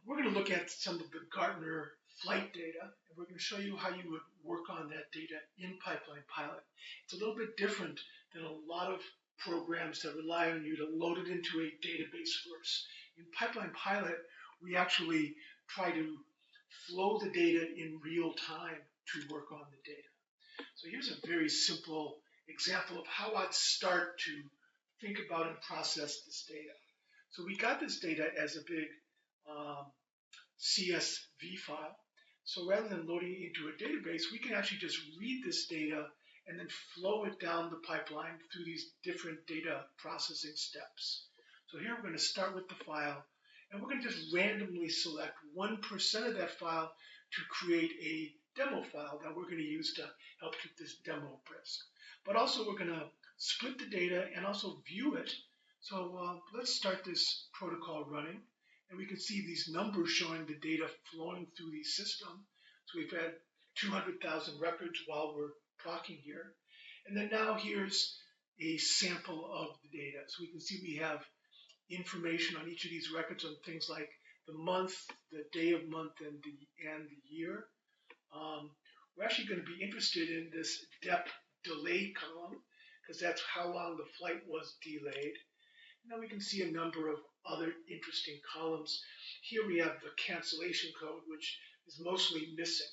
We're going to look at some of the Gartner flight data, and we're going to show you how you would work on that data in Pipeline Pilot. It's a little bit different than a lot of programs that rely on you to load it into a database first. In Pipeline Pilot, we actually try to flow the data in real time to work on the data. So here's a very simple example of how I'd start to think about and process this data. So we got this data as a big CSV file. So rather than loading it into a database, we can actually just read this data and then flow it down the pipeline through these different data processing steps. So here we're going to start with the file, and we're going to just randomly select 1% of that file to create a demo file that we're going to use to help keep this demo brisk. But also we're going to split the data and also view it. So let's start this protocol running, and we can see these numbers showing the data flowing through the system. So we've had 200,000 records while we're talking here. And then now here's a sample of the data. So we can see we have information on each of these records on things like the month, the day of month, and the year. We're actually going to be interested in this depth delay column because that's how long the flight was delayed. Now we can see a number of other interesting columns. Here we have the cancellation code, which is mostly missing.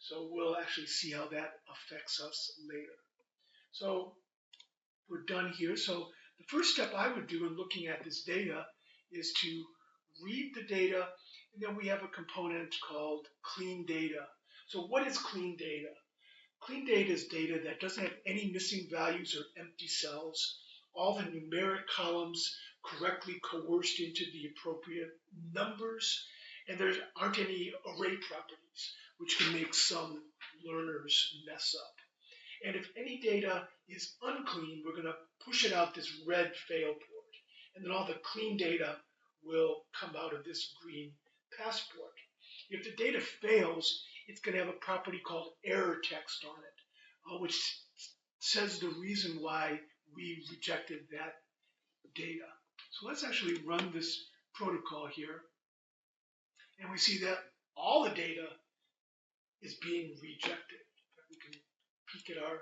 So we'll actually see how that affects us later. So we're done here. So the first step I would do in looking at this data is to read the data, and then we have a component called clean data. So what is clean data? Clean data is data that doesn't have any missing values or empty cells. All the numeric columns correctly coerced into the appropriate numbers, and there aren't any array properties, which can make some learners mess up. And if any data is unclean, we're going to push it out this red fail port, and then all the clean data will come out of this green passport. If the data fails, it's going to have a property called error text on it, which says the reason why we rejected that data. So let's actually run this protocol here, and we see that all the data is being rejected. We can peek at our,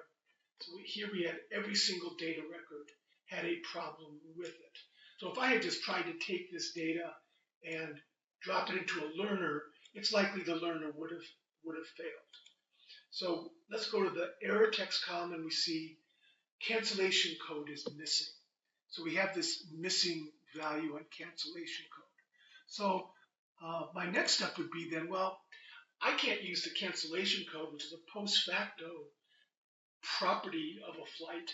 so here we had every single data record had a problem with it. So if I had just tried to take this data and drop it into a learner, it's likely the learner would have failed. So let's go to the error text column, and we see cancellation code is missing. So we have this missing value on cancellation code. So my next step would be then, well, I can't use the cancellation code, which is a post facto property of a flight,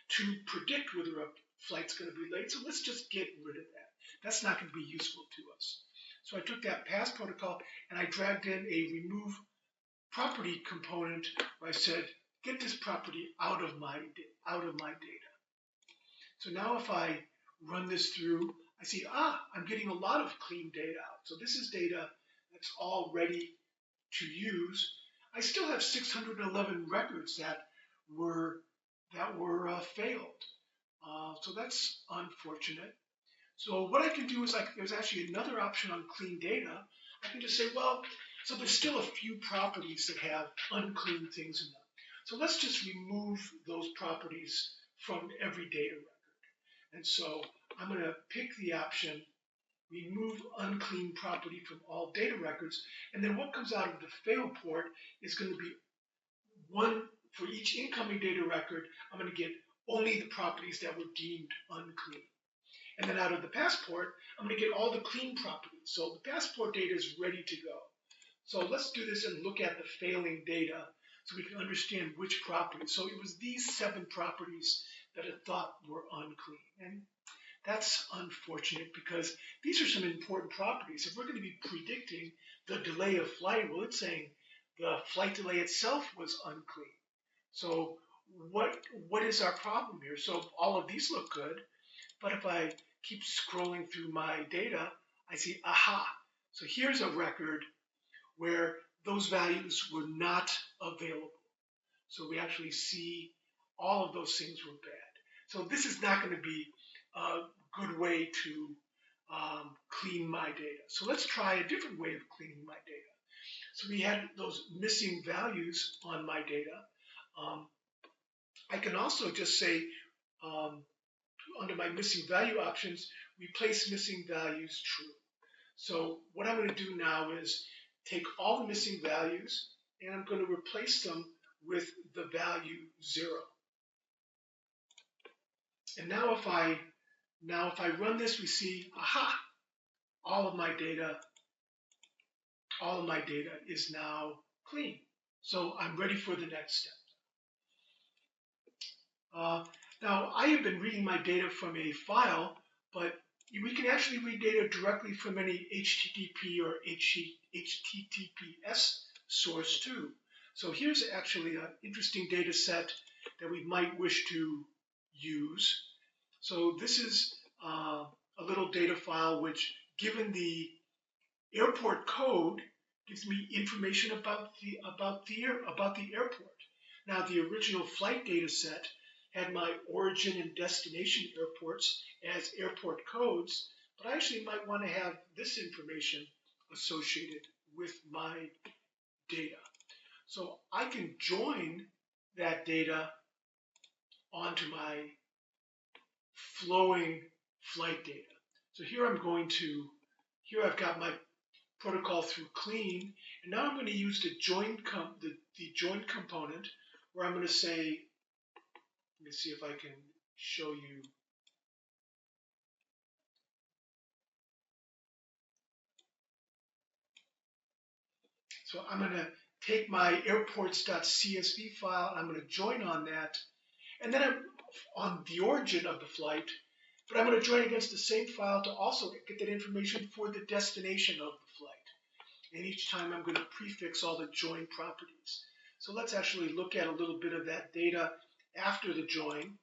to predict whether a flight's going to be late. So let's just get rid of that. That's not going to be useful to us. So I took that pass protocol and I dragged in a remove property component where I said, get this property out of my data. So now if I run this through, I see, I'm getting a lot of clean data out. So this is data that's all ready to use. I still have 611 records that were failed. So that's unfortunate. So what I can do is, there's actually another option on clean data. I can just say, well, so there's still a few properties that have unclean things in them. So let's just remove those properties from every data record. And so I'm going to pick the option, remove unclean property from all data records. And then what comes out of the fail port is going to be one for each incoming data record. I'm going to get only the properties that were deemed unclean. And then out of the passport, I'm going to get all the clean properties. So the passport data is ready to go. So let's do this and look at the failing data so we can understand which properties. So it was these 7 properties that it thought were unclean. And that's unfortunate because these are some important properties. If we're going to be predicting the delay of flight, well, it's saying the flight delay itself was unclean. So what is our problem here? So all of these look good, but if I keep scrolling through my data, I see, aha, so here's a record where those values were not available. So we actually see all of those things were bad. So this is not going to be a good way to clean my data. So let's try a different way of cleaning my data. So we had those missing values on my data. I can also just say, under my missing value options, replace missing values true. So what I'm going to do now is take all the missing values and I'm going to replace them with the value 0. And now if I run this, we see, aha, all of my data is now clean. So I'm ready for the next step. Now I have been reading my data from a file, but we can actually read data directly from any HTTP or HTTPS source too. So here's actually an interesting data set that we might wish to use. So this is a little data file which, given the airport code, gives me information about the airport. Now the original flight data set had my origin and destination airports as airport codes, but I actually might want to have this information associated with my data. So I can join that data onto my flowing flight data. So here I've got my protocol through clean, and now I'm going to use the join component, where I'm going to say, let me see if I can show you. So I'm going to take my airports.csv file, I'm going to join on that, and then I'm on the origin of the flight, but I'm going to join against the same file to also get that information for the destination of the flight. And each time I'm going to prefix all the join properties. So let's actually look at a little bit of that data after the join.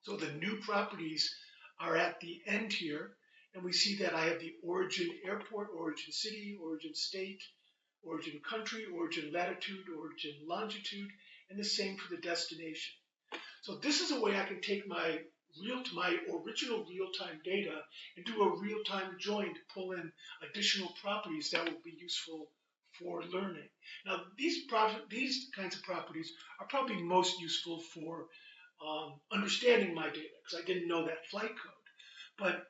So the new properties are at the end here, and we see that I have the origin airport, origin city, origin state, origin country, origin latitude, origin longitude, and the same for the destination. So this is a way I can take my original real-time data and do a real-time join to pull in additional properties that will be useful for learning. Now these kinds of properties are probably most useful for understanding my data, because I didn't know that flight code. But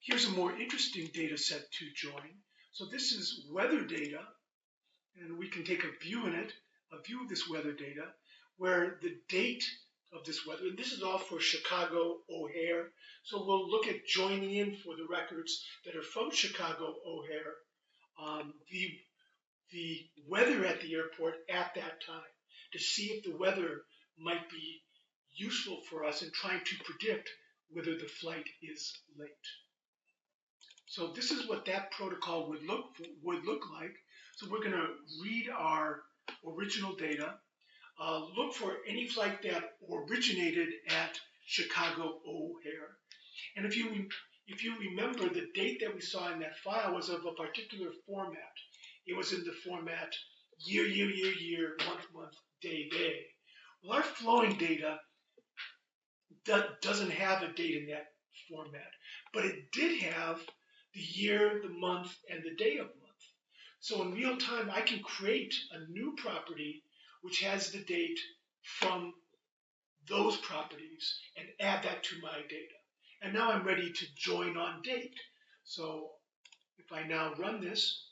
here's a more interesting data set to join. So this is weather data, and we can take a view in it, a view of this weather data, where the date of this weather, and this is all for Chicago O'Hare. So we'll look at joining in for the records that are from Chicago O'Hare, the weather at the airport at that time, to see if the weather might be useful for us in trying to predict whether the flight is late. So this is what that protocol would look like. So we're going to read our original data, look for any flight that originated at Chicago O'Hare, and if you remember, the date that we saw in that file was of a particular format. It was in the format year, year, year, year, month, month, day, day. Well, our flowing data doesn't have a date in that format, but it did have the year, the month, and the day of month. So in real time, I can create a new property which has the date from those properties and add that to my data. And now I'm ready to join on date. So if I now run this,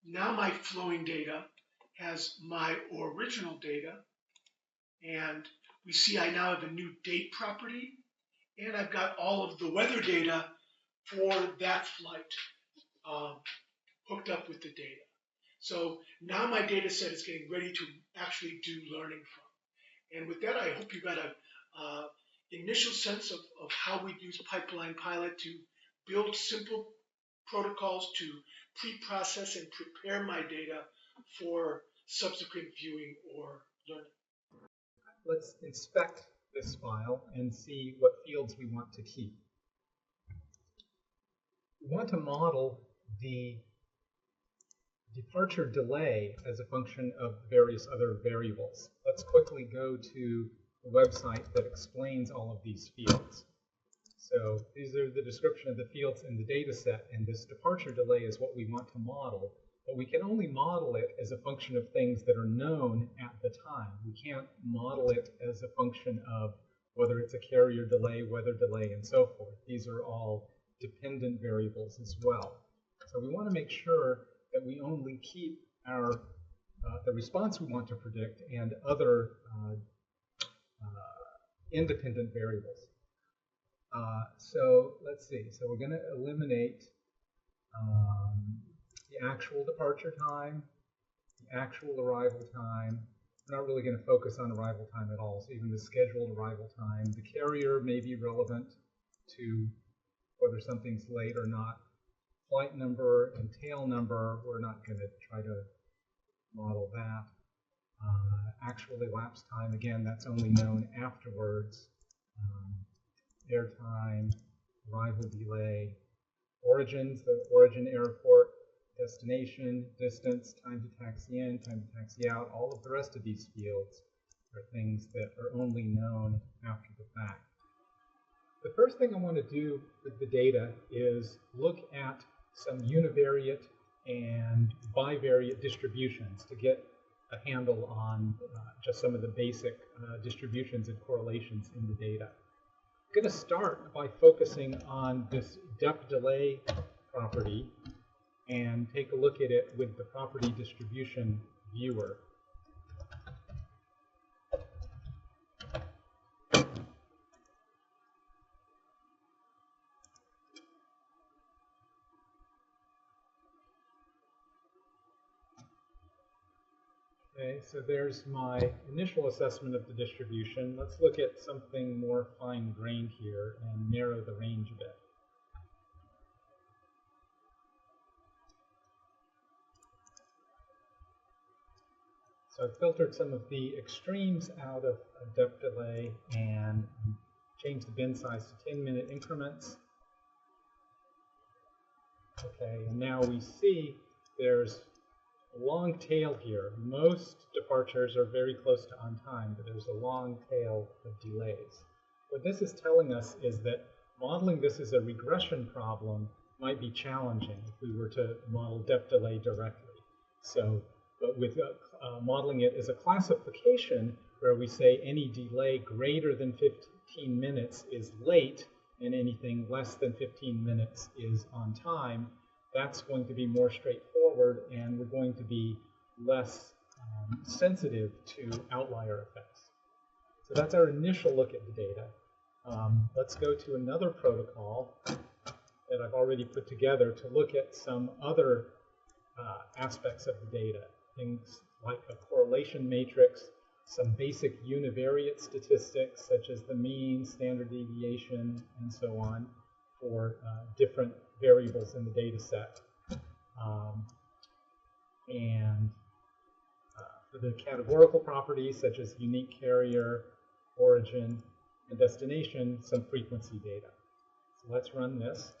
now my flowing data has my original data, and we see I now have a new date property, and I've got all of the weather data for that flight hooked up with the data. So now my data set is getting ready to actually do learning from. And with that, I hope you got an initial sense of how we use Pipeline Pilot to build simple protocols to pre-process and prepare my data for subsequent viewing or learning. Let's inspect this file and see what fields we want to keep. We want to model the departure delay as a function of various other variables. Let's quickly go to the website that explains all of these fields. So these are the description of the fields in the data set, and this departure delay is what we want to model. But we can only model it as a function of things that are known at the time. We can't model it as a function of whether it's a carrier delay, weather delay, and so forth. These are all dependent variables as well. So we want to make sure that we only keep our the response we want to predict and other independent variables. So let's see. So we're going to eliminate the actual departure time, the actual arrival time. We're not really going to focus on arrival time at all. So even the scheduled arrival time, the carrier may be relevant to whether something's late or not. Flight number and tail number, we're not going to try to model that. Actual elapsed time, again, that's only known afterwards. Airtime, arrival delay, origins, the origin airport, destination, distance, time to taxi in, time to taxi out, all of the rest of these fields are things that are only known after the fact. The first thing I want to do with the data is look at some univariate and bivariate distributions to get a handle on just some of the basic distributions and correlations in the data. I'm going to start by focusing on this depth delay property and take a look at it with the property distribution viewer. Okay, so there's my initial assessment of the distribution. Let's look at something more fine-grained here and narrow the range a bit. So I've filtered some of the extremes out of depth delay and changed the bin size to 10-minute increments. Okay, and now we see there's a long tail here. Most departures are very close to on time, but there's a long tail of delays. What this is telling us is that modeling this as a regression problem might be challenging if we were to model depth delay directly. So, but with modeling it as a classification where we say any delay greater than 15 minutes is late and anything less than 15 minutes is on time, that's going to be more straightforward and we're going to be less sensitive to outlier effects. So that's our initial look at the data. Let's go to another protocol that I've already put together to look at some other aspects of the data. Things like a correlation matrix, some basic univariate statistics such as the mean, standard deviation, and so on for different variables in the data set. And for the categorical properties such as unique carrier, origin, and destination, some frequency data. So let's run this.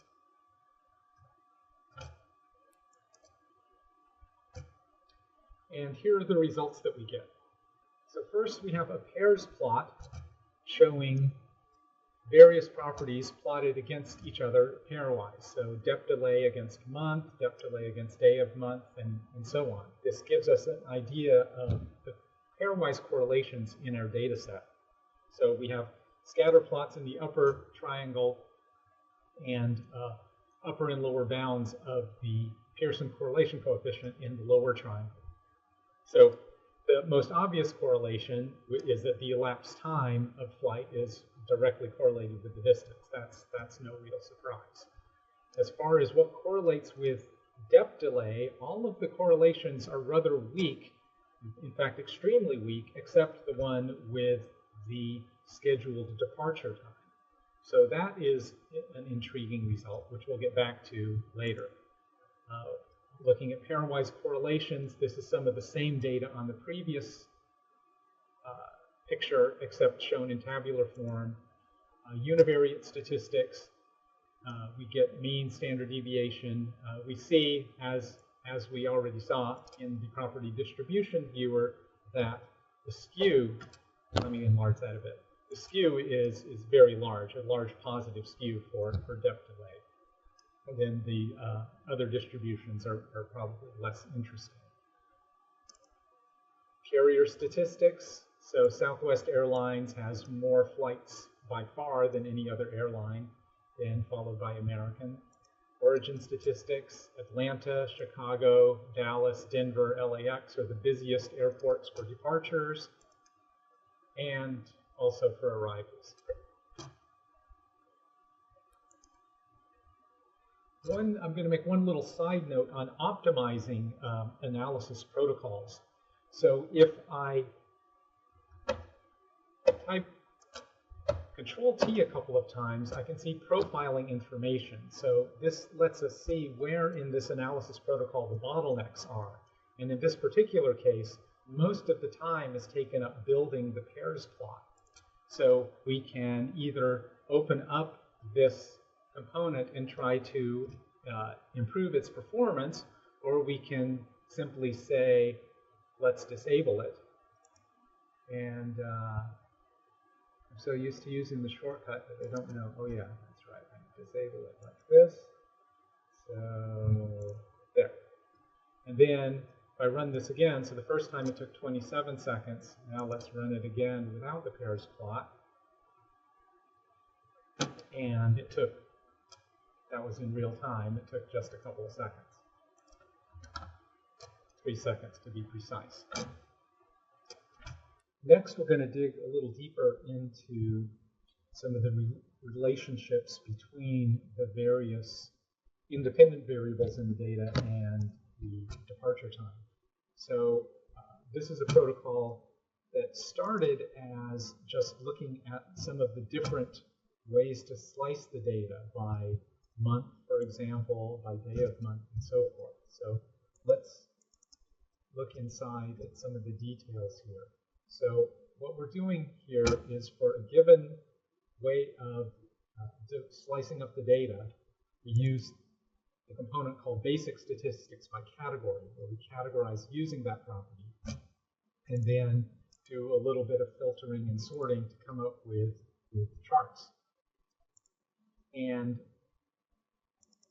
And here are the results that we get. So first we have a pairs plot showing various properties plotted against each other pairwise. So depth delay against month, depth delay against day of month, and so on. This gives us an idea of the pairwise correlations in our data set. So we have scatter plots in the upper triangle and upper and lower bounds of the Pearson correlation coefficient in the lower triangle. So the most obvious correlation is that the elapsed time of flight is directly correlated with the distance. That's no real surprise. As far as what correlates with depth delay, all of the correlations are rather weak, in fact extremely weak, except the one with the scheduled departure time. So that is an intriguing result, which we'll get back to later. Looking at pairwise correlations, this is some of the same data on the previous picture, except shown in tabular form. Univariate statistics, we get mean, standard deviation. We see, as we already saw in the property distribution viewer, that the skew, let me enlarge that a bit, the skew is very large, a large positive skew for depth delay. And then the other distributions are probably less interesting. Carrier statistics. So Southwest Airlines has more flights by far than any other airline, then followed by American. Origin statistics, Atlanta, Chicago, Dallas, Denver, LAX are the busiest airports for departures and also for arrivals. I'm going to make one little side note on optimizing analysis protocols. So if I type Control-T a couple of times, I can see profiling information. So this lets us see where in this analysis protocol the bottlenecks are. And in this particular case, most of the time is taken up building the pairs plot. So we can either open up this component and try to improve its performance, or we can simply say, let's disable it. And I'm so used to using the shortcut that I don't know. Oh yeah, that's right. I can disable it like this. So there. And then if I run this again, so the first time it took 27 seconds. Now let's run it again without the pairs plot. And it took, that was in real time, it took just a couple of seconds. 3 seconds to be precise. Next, we're going to dig a little deeper into some of the relationships between the various independent variables in the data and the departure time. So this is a protocol that started as just looking at some of the different ways to slice the data by month, for example, by day of month, and so forth. So let's look inside at some of the details here. So what we're doing here is for a given way of slicing up the data, we use the component called basic statistics by category, where we categorize using that property, and then do a little bit of filtering and sorting to come up with charts. And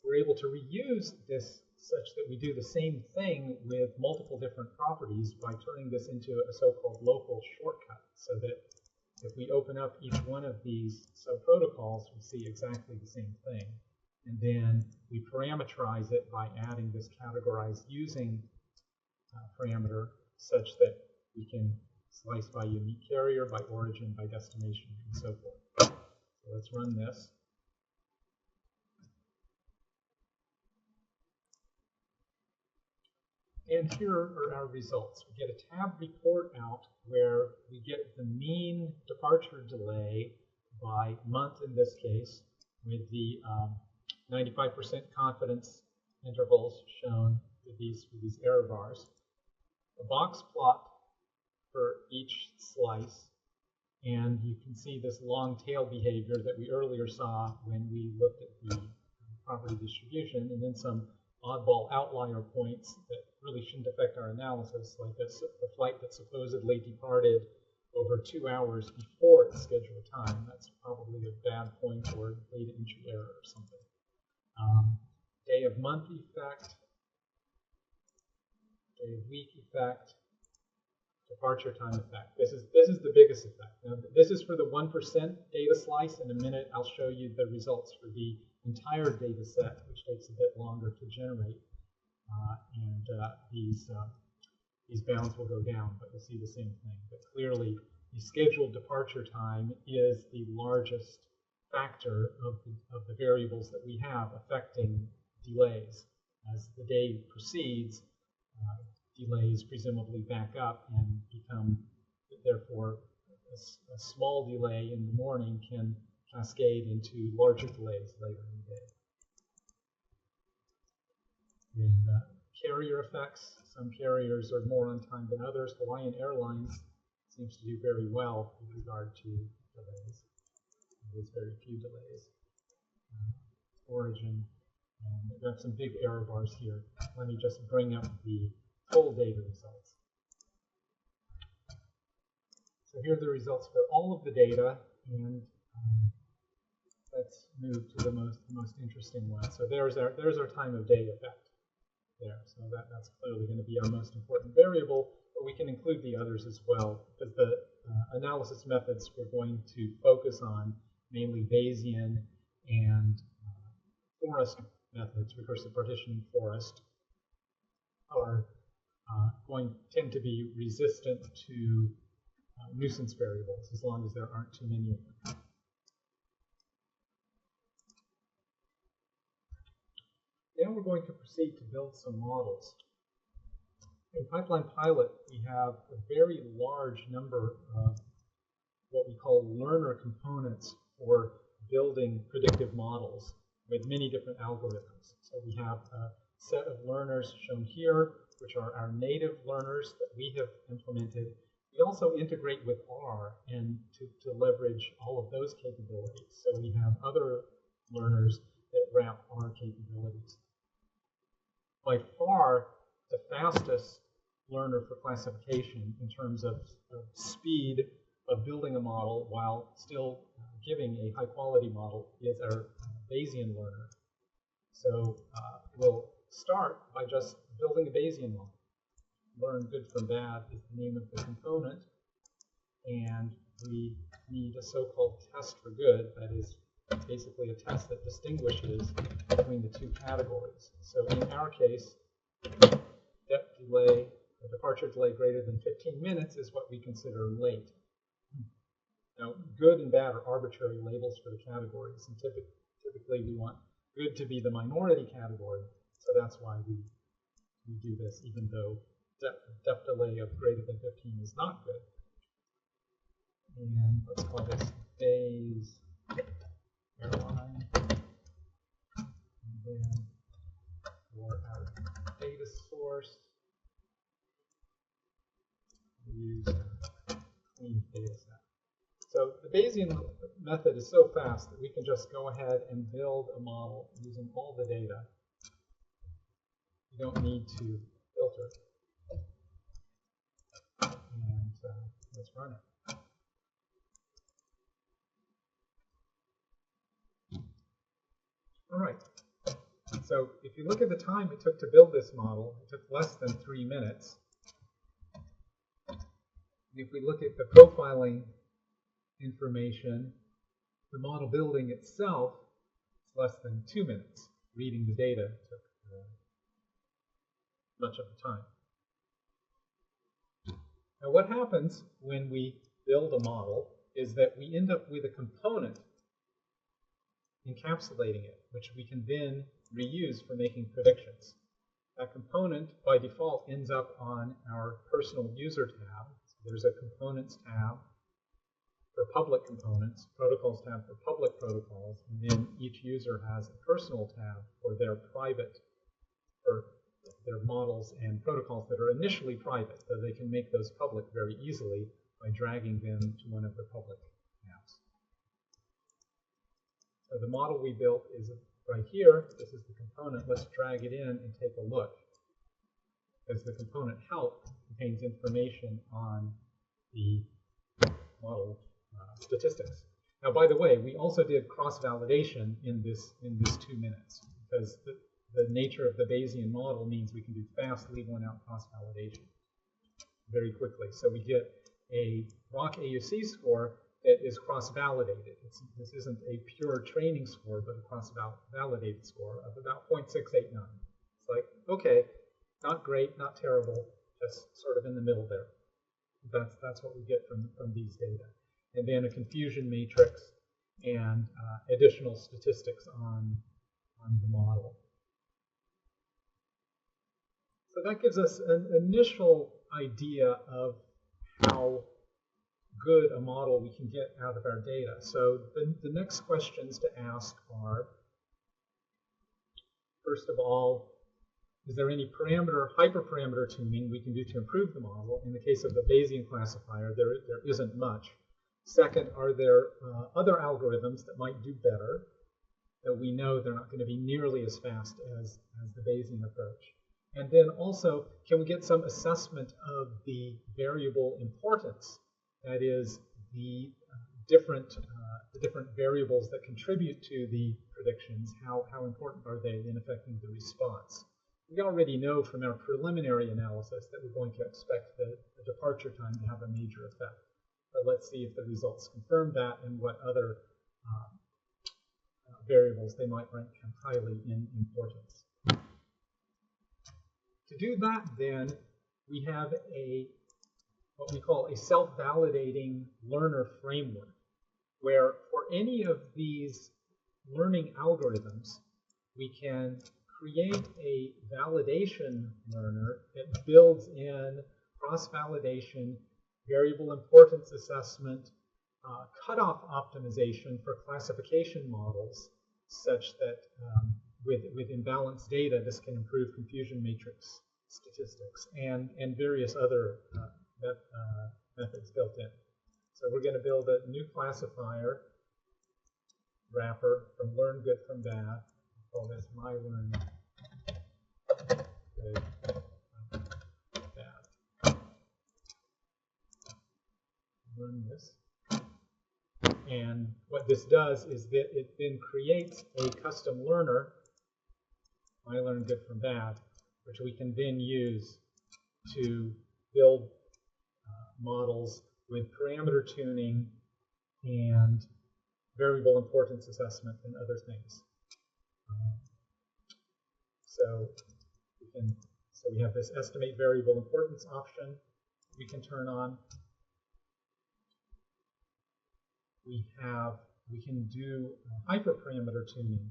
we're able to reuse this such that we do the same thing with multiple different properties by turning this into a so-called local shortcut, so that if we open up each one of these subprotocols, we see exactly the same thing. And then we parameterize it by adding this categorize using parameter such that we can slice by unique carrier, by origin, by destination, and so forth. So let's run this. And here are our results. We get a tab report out where we get the mean departure delay by month in this case, with the 95% confidence intervals shown with these error bars. A box plot for each slice, and you can see this long tail behavior that we earlier saw when we looked at the property distribution, and then some oddball outlier points that really shouldn't affect our analysis, like the flight that supposedly departed over 2 hours before its scheduled time. That's probably a bad point or data entry error or something. Day of month effect, day of week effect, departure time effect. This is the biggest effect. Now, this is for the 1% data slice. In a minute, I'll show you the results for the entire data set, which takes a bit longer to generate. These bounds will go down, but you'll see the same thing. But clearly, the scheduled departure time is the largest factor of the variables that we have affecting delays. As the day proceeds, delays presumably back up and become, therefore, a small delay in the morning can cascade into larger delays later in the day. And carrier effects, some carriers are more on time than others. Hawaiian Airlines seems to do very well with regard to delays. There's very few delays. Origin, and we have some big error bars here. Let me just bring up the full data results. So here are the results for all of the data. And let's move to the most interesting one. So there's our time of day effect there. So that's clearly going to be our most important variable, but we can include the others as well, because the analysis methods we're going to focus on, mainly Bayesian and forest methods, recursive partitioning forest, are tend to be resistant to nuisance variables as long as there aren't too many of them. Now we're going to proceed to build some models. In Pipeline Pilot, we have a very large number of what we call learner components for building predictive models with many different algorithms. So we have a set of learners shown here, which are our native learners that we have implemented. We also integrate with R and to leverage all of those capabilities. So we have other learners that wrap R capabilities. By far, the fastest learner for classification in terms of speed of building a model while still giving a high-quality model is our Bayesian learner. So we'll start by just building a Bayesian model. Learn good from bad is the name of the component, and we need a so-called test for good. That is basically a test that distinguishes between the two categories. So in our case, depth delay, a departure delay greater than 15 minutes is what we consider late. Now, good and bad are arbitrary labels for the categories, and typically we want good to be the minority category, so that's why we do this, even though depth delay of greater than 15 is not good. And let's call this Bayes Airline. And then for our data source, we use a clean data set. So the Bayesian method is so fast that we can just go ahead and build a model using all the data. You don't need to filter. And let's run it. All right. So if you look at the time it took to build this model, it took less than 3 minutes. And if we look at the profiling information, the model building itself is less than 2 minutes. Reading the data took much of the time. Now what happens when we build a model is that we end up with a component encapsulating it, which we can then reuse for making predictions. That component, by default, ends up on our personal user tab. So there's a components tab for public components, protocols tab for public protocols, and then each user has a personal tab for their private, or their models and protocols that are initially private, so they can make those public very easily by dragging them to one of the public tabs. So the model we built is right here. This is the component. Let's drag it in and take a look, because the component help contains information on the model statistics. Now, by the way, we also did cross-validation in this 2 minutes, because the nature of the Bayesian model means we can do fast leave-one-out cross-validation very quickly. So we get a ROC AUC score that is cross-validated. This isn't a pure training score, but a cross-validated score of about 0.689. It's like, okay, not great, not terrible, just sort of in the middle there. That's what we get from these data. And then a confusion matrix and additional statistics on the model. So that gives us an initial idea of how good a model we can get out of our data. So the next questions to ask are, first of all, is there any parameter, hyperparameter tuning we can do to improve the model? In the case of the Bayesian classifier, there isn't much. Second, are there other algorithms that might do better, that we know they're not going to be nearly as fast as the Bayesian approach? And then also, can we get some assessment of the variable importance? That is, the the different variables that contribute to the predictions, how important are they in affecting the response. We already know from our preliminary analysis that we're going to expect the departure time to have a major effect. But let's see if the results confirm that and what other variables they might rank highly in importance. To do that, then, we have what we call a self-validating learner framework, where for any of these learning algorithms, we can create a validation learner that builds in cross-validation, variable importance assessment, cutoff optimization for classification models, such that with imbalanced data, this can improve confusion matrix statistics and various other methods built in. So we're going to build a new classifier wrapper from learn good from bad. Call this my learn good from bad. Learn this. And what this does is that it then creates a custom learner, my learn good from bad, which we can then use to build models with parameter tuning and variable importance assessment and other things. So we have this estimate variable importance option we can turn on. We can do hyperparameter tuning.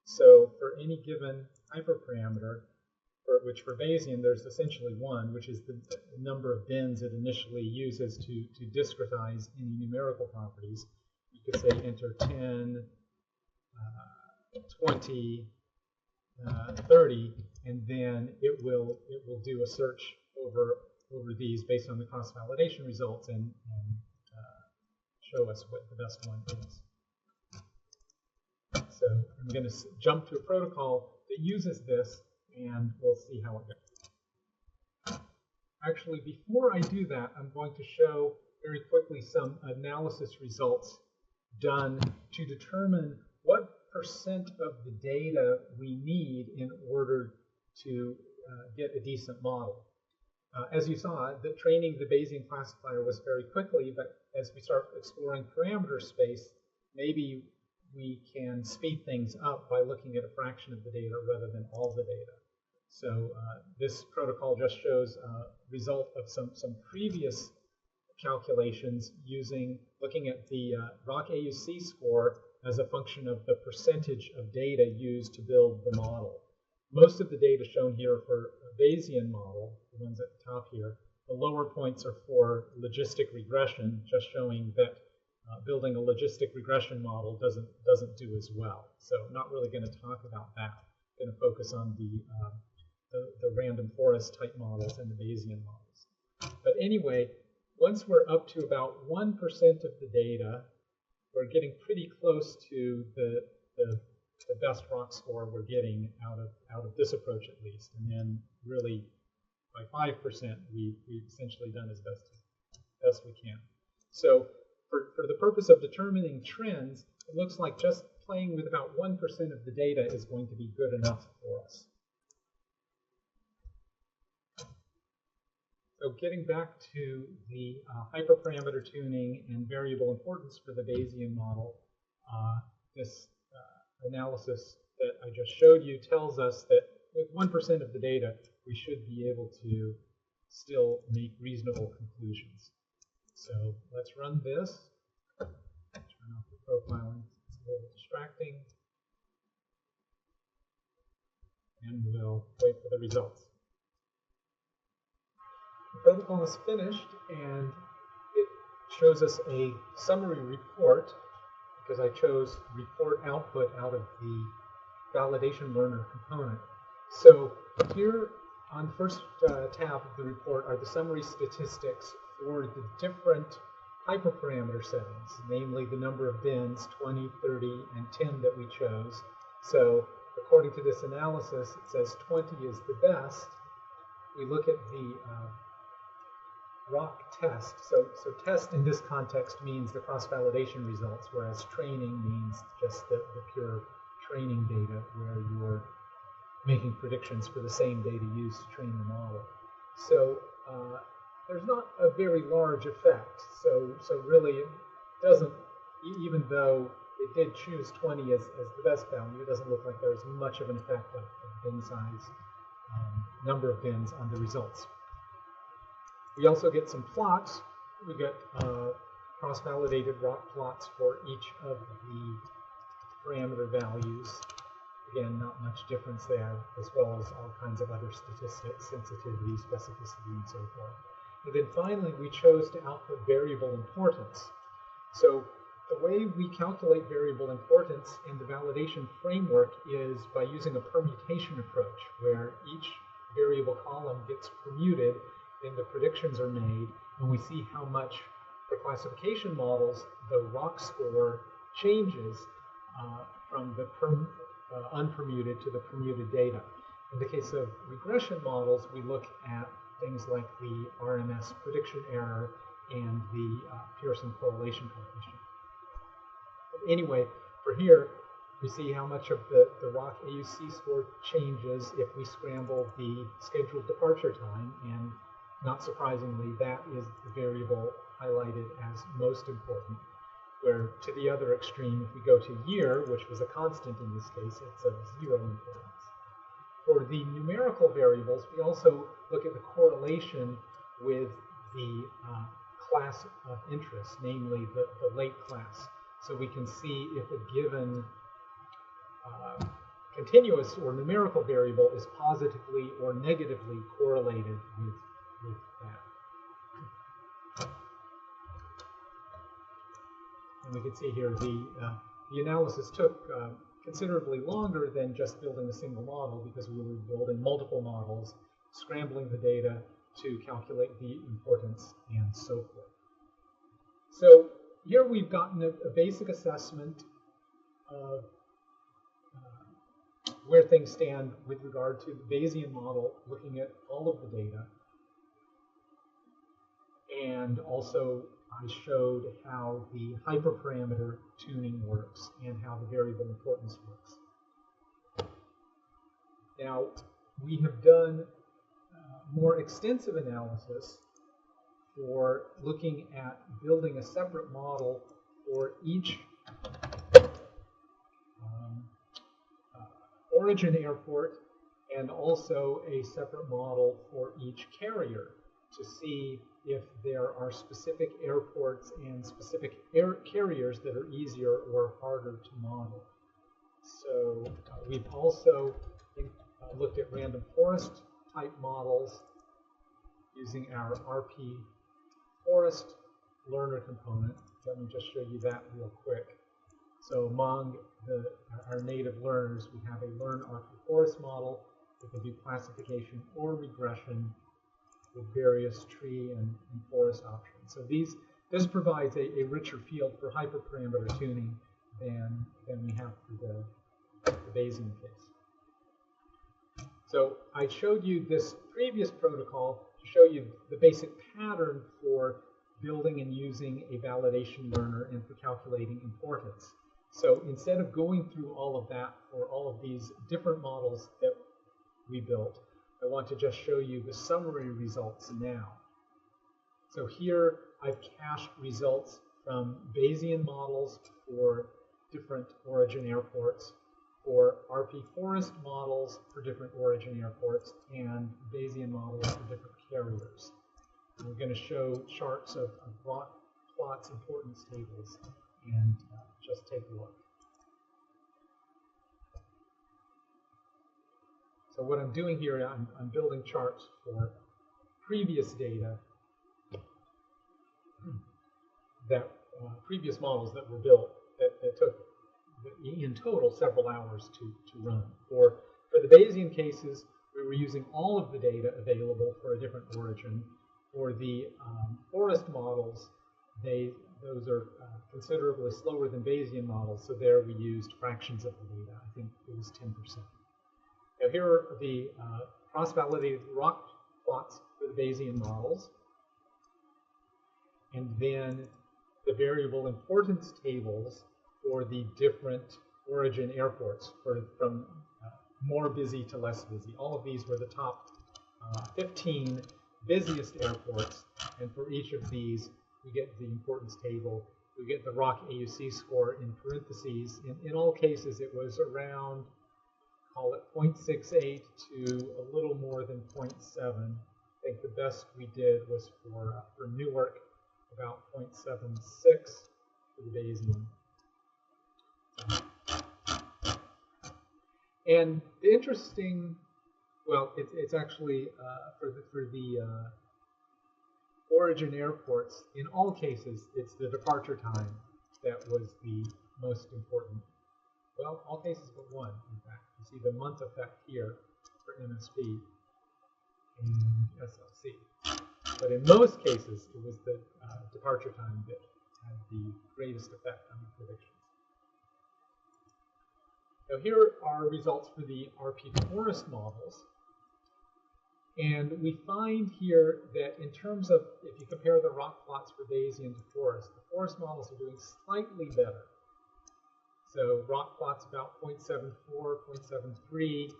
So for any given hyperparameter, for Bayesian, there's essentially one, which is the number of bins it initially uses to discretize any numerical properties. You could say enter 10, 20, 30, and then it will do a search over these based on the cross-validation results and show us what the best one is. So I'm going to jump to a protocol that uses this, and we'll see how it goes. Actually, before I do that, I'm going to show very quickly some analysis results done to determine what percent of the data we need in order to get a decent model. As you saw, the training the Bayesian classifier was very quickly, but as we start exploring parameter space, maybe we can speed things up by looking at a fraction of the data rather than all the data. So this protocol just shows a result of some previous calculations looking at the ROC AUC score as a function of the percentage of data used to build the model. Most of the data shown here for a Bayesian model, the ones at the top here, the lower points are for logistic regression, just showing that building a logistic regression model doesn't do as well. So I'm not really going to talk about that. I'm going to focus on the random forest type models and the Bayesian models. But anyway, once we're up to about 1% of the data, we're getting pretty close to the best ROC score we're getting out of this approach at least. And then really by 5%, we've essentially done as best we can. So for the purpose of determining trends, it looks like just playing with about 1% of the data is going to be good enough for us. So getting back to the hyperparameter tuning and variable importance for the Bayesian model, this analysis that I just showed you tells us that with 1% of the data, we should be able to still make reasonable conclusions. So let's run this. Turn off the profiling. It's a little distracting. And we'll wait for the results. The protocol is finished, and it shows us a summary report because I chose report output out of the validation learner component. So here on the first tab of the report are the summary statistics for the different hyperparameter settings, namely the number of bins, 20, 30, and 10 that we chose. So according to this analysis, it says 20 is the best. We look at the rock test. So test in this context means the cross-validation results, whereas training means just the pure training data where you're making predictions for the same data used to train the model. So there's not a very large effect. So really it doesn't, even though it did choose 20 as the best value, it doesn't look like there's much of an effect of bin size, number of bins on the results. We also get some plots. We get cross-validated rock plots for each of the parameter values. Again, not much difference there, as well as all kinds of other statistics, sensitivity, specificity, and so forth. And then finally, we chose to output variable importance. So the way we calculate variable importance in the validation framework is by using a permutation approach, where each variable column gets permuted, and the predictions are made, and we see how much, for classification models, the rock score changes from the unpermuted to the permuted data. In the case of regression models, we look at things like the RMS prediction error and the Pearson correlation coefficient. Anyway, for here, we see how much of the rock AUC score changes if we scramble the scheduled departure time, and not surprisingly, that is the variable highlighted as most important, where to the other extreme, if we go to year, which was a constant in this case, it's of 0 importance. For the numerical variables, we also look at the correlation with the class of interest, namely the late class. So we can see if a given continuous or numerical variable is positively or negatively correlated with that. And we can see here the analysis took considerably longer than just building a single model, because we were building multiple models, scrambling the data to calculate the importance, and so forth. So here we've gotten a basic assessment of where things stand with regard to the Bayesian model, looking at all of the data. And also I showed how the hyperparameter tuning works and how the variable importance works. Now, we have done more extensive analysis for looking at building a separate model for each origin airport, and also a separate model for each carrier to see if there are specific airports and specific carriers that are easier or harder to model. So we've also looked at random forest type models using our RP forest learner component. Let me just show you that real quick. So among our native learners, we have a learn RP forest model that can do classification or regression with various tree and forest options. So this provides a richer field for hyperparameter tuning than we have for the Bayesian case. So I showed you this previous protocol to show you the basic pattern for building and using a validation learner and for calculating importance. So instead of going through all of that for all of these different models that we built, I want to just show you the summary results now. So here I've cached results from Bayesian models for different origin airports, for RP forest models for different origin airports, and Bayesian models for different carriers. And we're going to show charts of rock plots, importance tables, and just take a look. So what I'm doing here, I'm building charts for previous data, that previous models that were built that took in total several hours to run. For the Bayesian cases, we were using all of the data available for a different origin. For the forest models, those are considerably slower than Bayesian models, so there we used fractions of the data. I think it was 10%. Now here are the cross-validated rock plots for the Bayesian models. and then the variable importance tables for the different origin airports, from more busy to less busy. All of these were the top 15 busiest airports, and for each of these, we get the importance table. We get the ROC AUC score in parentheses. In all cases, it was around, call it 0.68 to a little more than 0.7. I think the best we did was for Newark, about 0.76 for the Bayesian. And the interesting, well, it's actually for the origin airports, in all cases, it's the departure time that was the most important. Well, all cases but one, in fact. You see the month effect here for MSP and SLC. But in most cases, it was the departure time that had the greatest effect on the predictions. Now here are results for the RP forest models. And we find here that in terms of, if you compare the rock plots for Bayesian to forest, the forest models are doing slightly better. So rock plots about 0.74, 0.73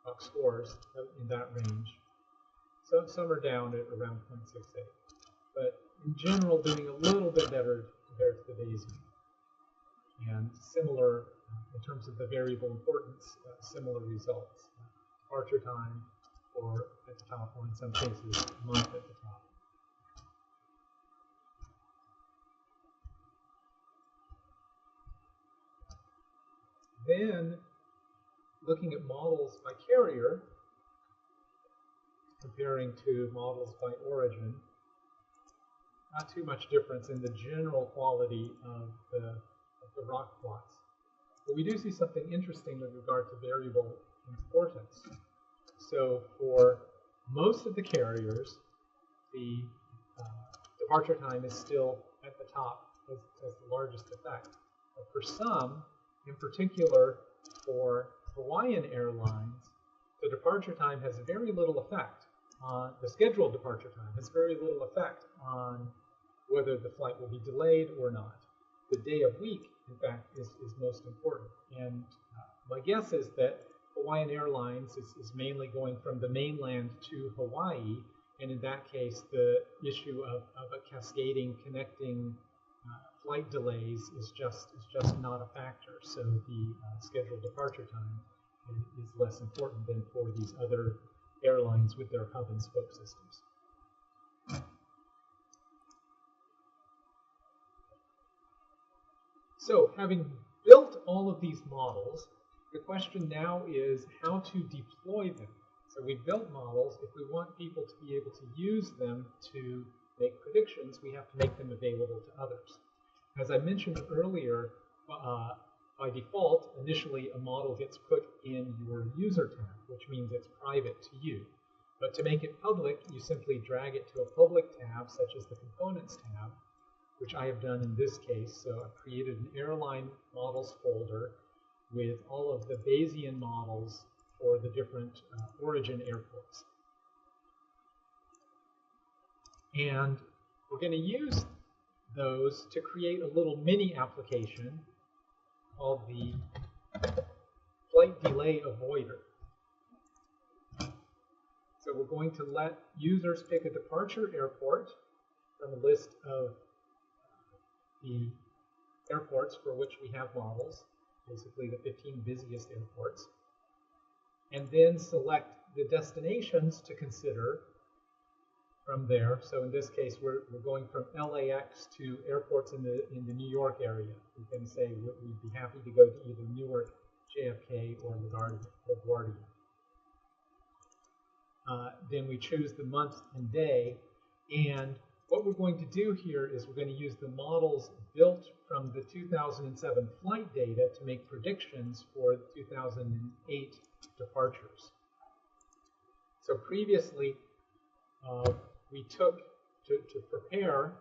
rock scores in that range. So some are down at around 0.68. But in general, doing a little bit better compared to the Bayesian. And similar, in terms of the variable importance, similar results. Departure time, or at the top, or in some cases, month at the top. Then, looking at models by carrier, comparing to models by origin, not too much difference in the general quality of the rock plots. But we do see something interesting with regard to variable importance. So for most of the carriers, the departure time is still at the top as the largest effect. But for some, in particular for Hawaiian Airlines, the departure time has very little effect on the scheduled departure time, has very little effect on whether the flight will be delayed or not. The day of week, in fact, is most important. And my guess is that Hawaiian Airlines is mainly going from the mainland to Hawaii, and in that case, the issue of a cascading, connecting flight delays is just not a factor. So the scheduled departure time is less important than for these other airlines with their hub and spoke systems. So, having built all of these models, the question now is how to deploy them. So we've built models. If we want people to be able to use them to make predictions, we have to make them available to others. As I mentioned earlier, by default, initially a model gets put in your user tab, which means it's private to you. But to make it public, you simply drag it to a public tab, such as the Components tab, which I have done in this case. So I've created an Airline Models folder with all of the Bayesian models for the different origin airports. And we're going to use those to create a little mini application called the Flight Delay Avoider. So we're going to let users pick a departure airport from a list of the airports for which we have models, basically the 15 busiest airports, and then select the destinations to consider from there. So in this case, we're going from LAX to airports in the New York area. We can say we'd be happy to go to either Newark, JFK, or LaGuardia. Then we choose the month and day, and what we're going to do here is we're going to use the models built from the 2007 flight data to make predictions for the 2008 departures. So previously, we took, to prepare,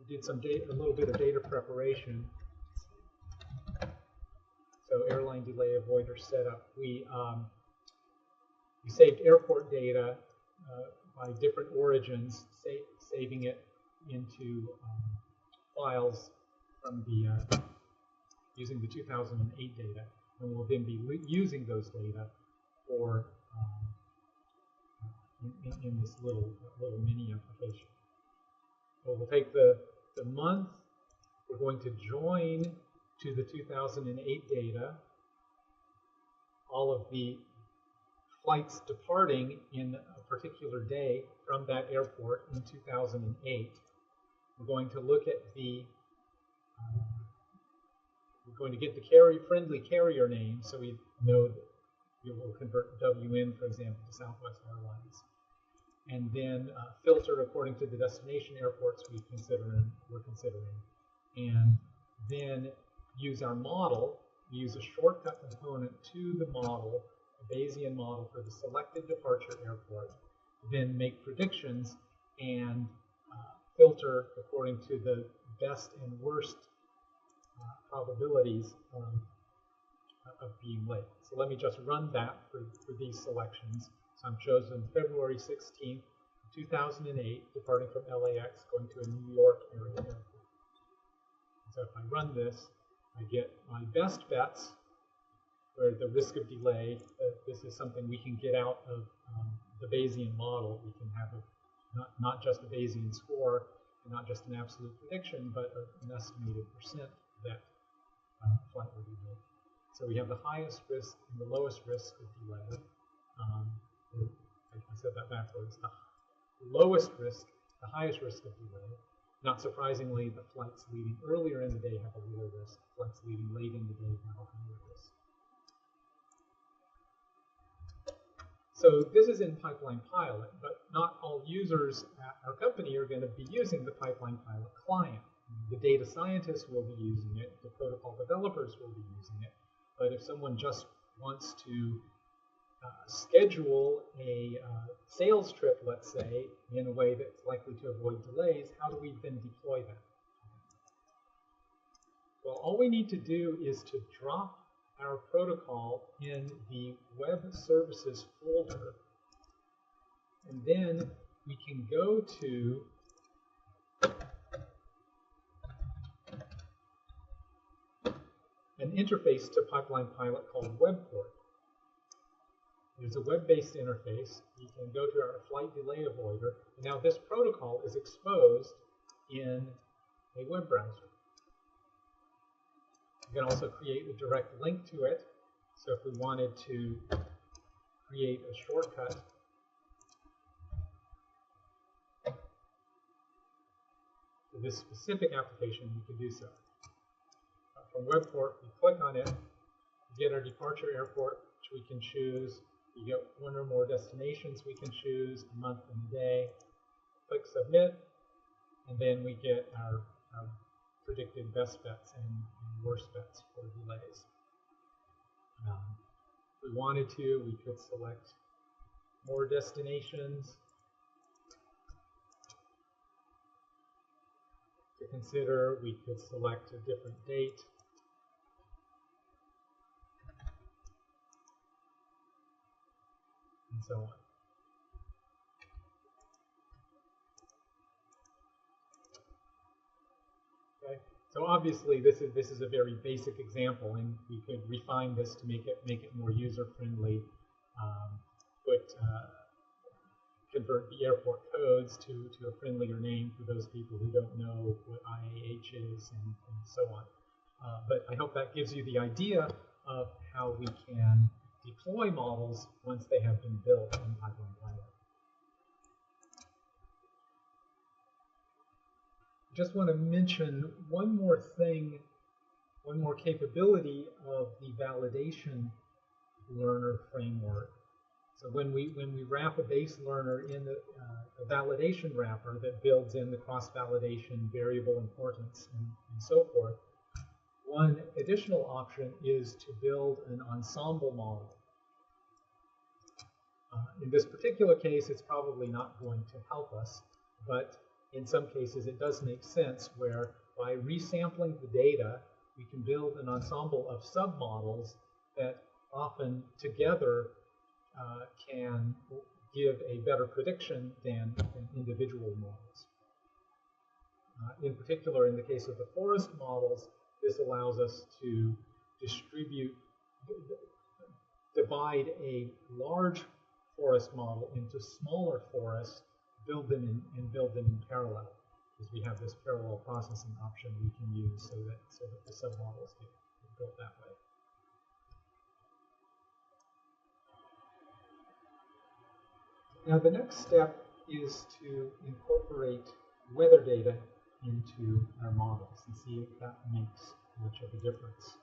we did a little bit of data preparation. So airline delay avoider setup. We saved airport data by different origins, saving it into files from the using the 2008 data, and we'll then be using those data for in this little mini application. So we'll take the month. We're going to join to the 2008 data all of the flights departing in a particular day from that airport in 2008. We're going to look at the we're going to get the friendly carrier name, so we know that we will convert WN, for example, to Southwest Airlines, and then filter according to the destination airports we're considering, and then use our model. We use a shortcut component to the model, a Bayesian model for the selected departure airport, then make predictions and filter according to the best and worst probabilities of being late. So let me just run that for these selections. So I'm chosen February 16th, 2008, departing from LAX, going to a New York area airport. So if I run this, I get my best bets, where the risk of delay, this is something we can get out of the Bayesian model. We can have not just a Bayesian score, and not just an absolute prediction, but an estimated percent that flight will be late. So we have the highest risk and the lowest risk of delay. I said that backwards. The lowest risk, the highest risk of delay. Not surprisingly, the flights leaving earlier in the day have a lower risk. Flights leaving late in the day have a higher risk. So this is in Pipeline Pilot, but not all users at our company are going to be using the Pipeline Pilot client. The data scientists will be using it, the protocol developers will be using it, but if someone just wants to schedule a sales trip, let's say, in a way that's likely to avoid delays, how do we then deploy that? Well, all we need to do is to drop our protocol in the web services folder, and then we can go to an interface to Pipeline Pilot called WebPort. There's a web-based interface. You can go to our flight delay avoider, and now this protocol is exposed in a web browser. You can also create a direct link to it. So if we wanted to create a shortcut to this specific application, we could do so. From WebPort, we click on it, we get our departure airport, which we can choose. We get one or more destinations we can choose, a month and a day. Click Submit, and then we get our predicted best bets and worst bets for delays. If we wanted to, we could select more destinations to consider. We could select a different date. And so on. Okay. So obviously, this is a very basic example, and we could refine this to make it more user friendly. Convert the airport codes to a friendlier name for those people who don't know what IAH is, and so on. But I hope that gives you the idea of how we can deploy models once they have been built in Pipeline Pilot. Just want to mention one more thing, one more capability of the validation learner framework. So when we wrap a base learner in a validation wrapper that builds in the cross-validation, variable importance, and so forth, one additional option is to build an ensemble model. In this particular case, it's probably not going to help us, but in some cases it does make sense where by resampling the data, we can build an ensemble of submodels that often together can give a better prediction than individual models. In particular, in the case of the forest models, this allows us to divide a large forest model into smaller forests, build them in parallel, because we have this parallel processing option we can use so that the submodels get built that way. Now the next step is to incorporate weather data into our models and see if that makes much of a difference.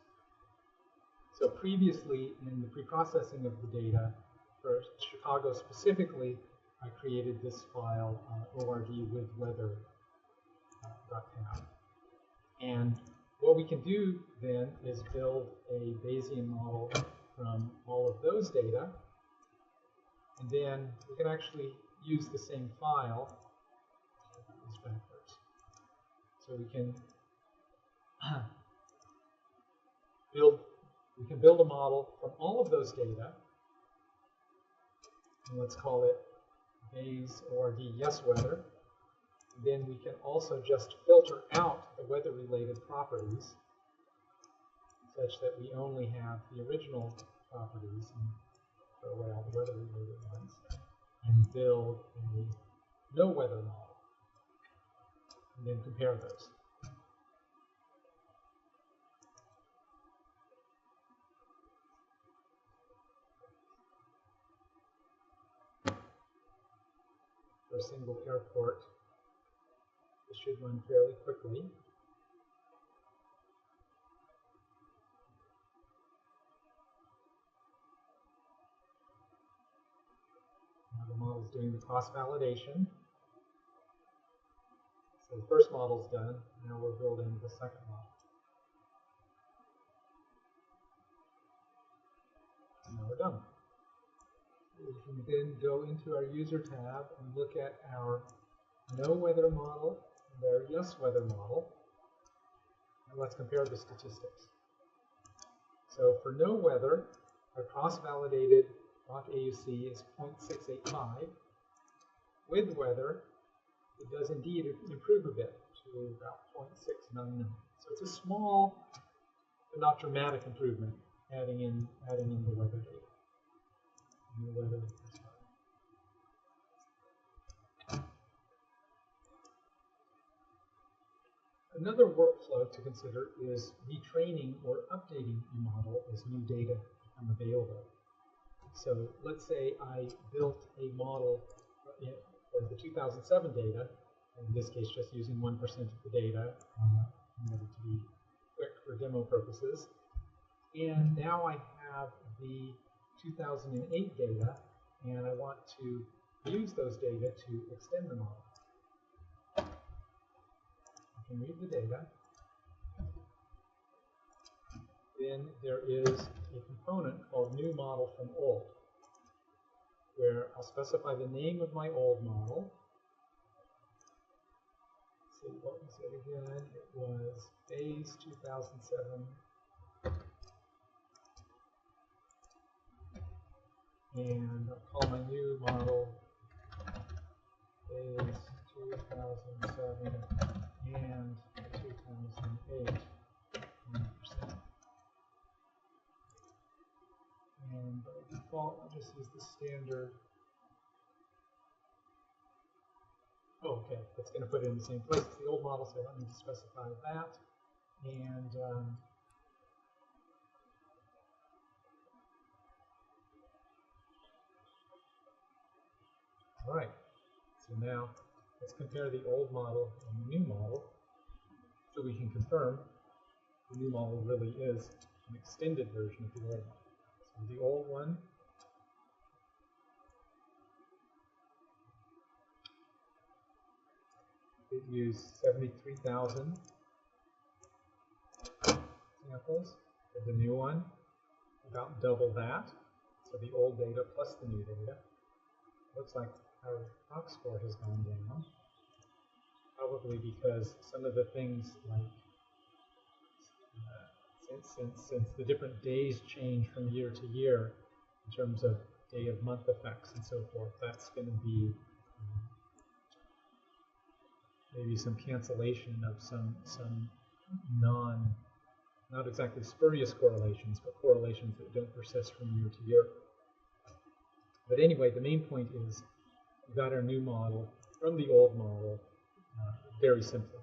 So previously, in the preprocessing of the data, for Chicago specifically, I created this file, ordwithweather.tab. And what we can do then is build a Bayesian model from all of those data. And then we can actually use the same file. So we can build a model from all of those data. And let's call it Bayes ORD yes weather. And then we can also just filter out the weather-related properties such that we only have the original properties and throw away all the weather-related ones and build a no weather model. And then compare those. For a single airport, this should run fairly quickly. Now the model's doing the cross-validation. So the first model's done, now we're building the second model. And now we're done. We can then go into our user tab and look at our no weather model and our yes weather model. And let's compare the statistics. So for no weather, our cross-validated .AUC is 0.685. With weather, it does indeed improve a bit to about 0.699. So it's a small, but not dramatic improvement, adding in the weather data. And the weather is fine. Another workflow to consider is retraining or updating a model as new data become available. So let's say I built a model for the 2007 data, in this case just using 1% of the data in order to be quick for demo purposes. And now I have the 2008 data, and I want to use those data to extend the model. I can read the data. Then there is a component called new model from old, where I'll specify the name of my old model. Let's see, what was it again? It was Bayes 2007. And I'll call my new model Bayes 2007 and 2008 100%. And by default, I'll just use the standard. Oh, okay, that's going to put it in the same place as the old model, so I don't need to specify that. And all right, so now let's compare the old model and the new model so we can confirm the new model really is an extended version of the old model. So the old one it used 73,000 samples. For the new one, about double that. So the old data plus the new data. Looks like our Fox score has gone down. Probably because some of the things like since the different days change from year to year in terms of day of month effects and so forth. That's going to be maybe some cancellation of some not exactly spurious correlations, but correlations that don't persist from year to year. But anyway, the main point is we got our new model from the old model very simply.